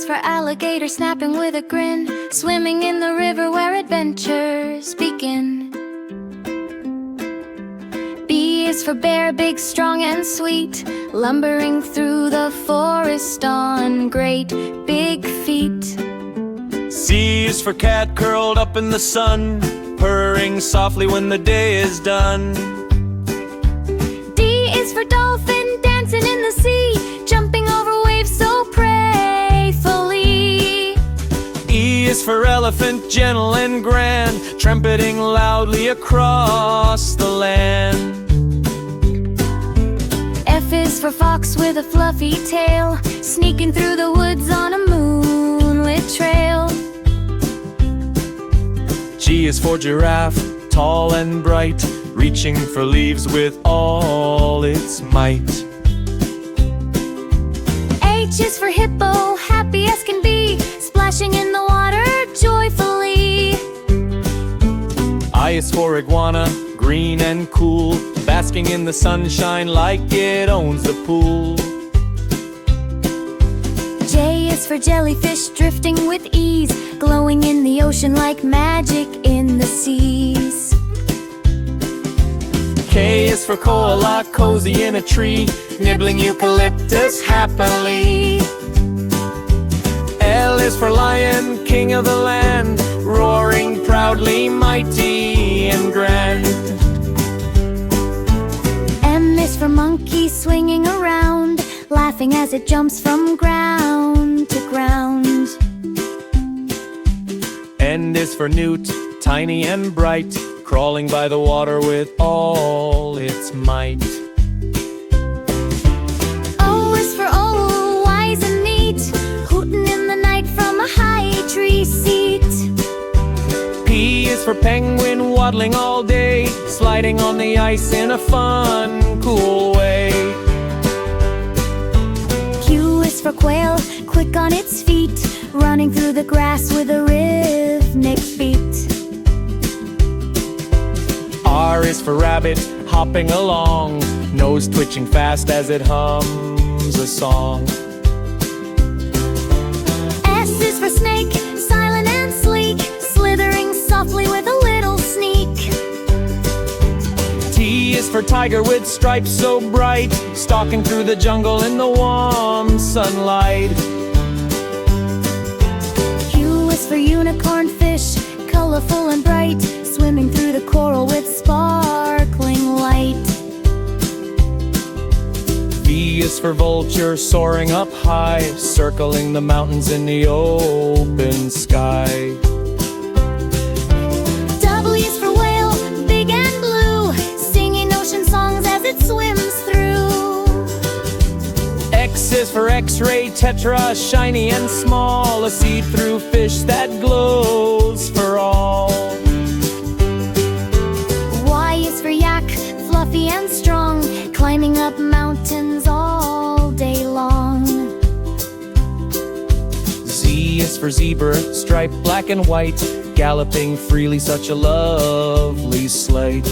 for alligator, snapping with a grin, swimming in the river where adventures begin. B is for bear, big, strong, and sweet, lumbering through the forest on great big feet. C is for cat, curled up in the sun, purring softly when the day is done. D is for dolphin, dancing in the sea, jumping over waves so prayfully. E is for elephant, gentle and grand, trumpeting loudly across the land. F is for fox with a fluffy tail, sneaking through the woods on a moonlit trail. G is for giraffe, tall and bright, reaching for leaves with all its might. H is for hippo, happy as can be, splashing in the water joyfully. I is for iguana, green and cool, basking in the sunshine like it owns the pool. J is for jellyfish, drifting with ease, glowing in the ocean like magic in the seas. K is for koala, cozy in a tree, nibbling eucalyptus happily. L is for lion, king of the land, roaring proudly, mighty and grand. M is for monkey, swinging around, laughing as it jumps from ground to ground. N is for newt, tiny and bright, crawling by the water with all its might. O is for owl, wise and neat, hooting in the night from a high tree seat. P is for penguin, waddling all day, sliding on the ice in a fun, cool way. Q is for quail, quick on its feet, running through the grass with a rhythmic beat. R is for rabbit, hopping along, nose twitching fast as it hums a song. S is for snake, silent and sleek, slithering softly with a little sneak. T is for tiger with stripes so bright, stalking through the jungle in the warm sunlight. U is for unicorn fish, colorful and bright, swimming through the coral with sparkling light. V is for vulture, soaring up high, circling the mountains in the open sky. W is for whale, big and blue, singing ocean songs as it swims through. X is for X-ray, tetra, shiny and small, a see-through fish that glows for all. Y is for yak, fluffy and strong, climbing up mountains all day long. Z is for zebra, striped black and white, galloping freely, such a lovely sight.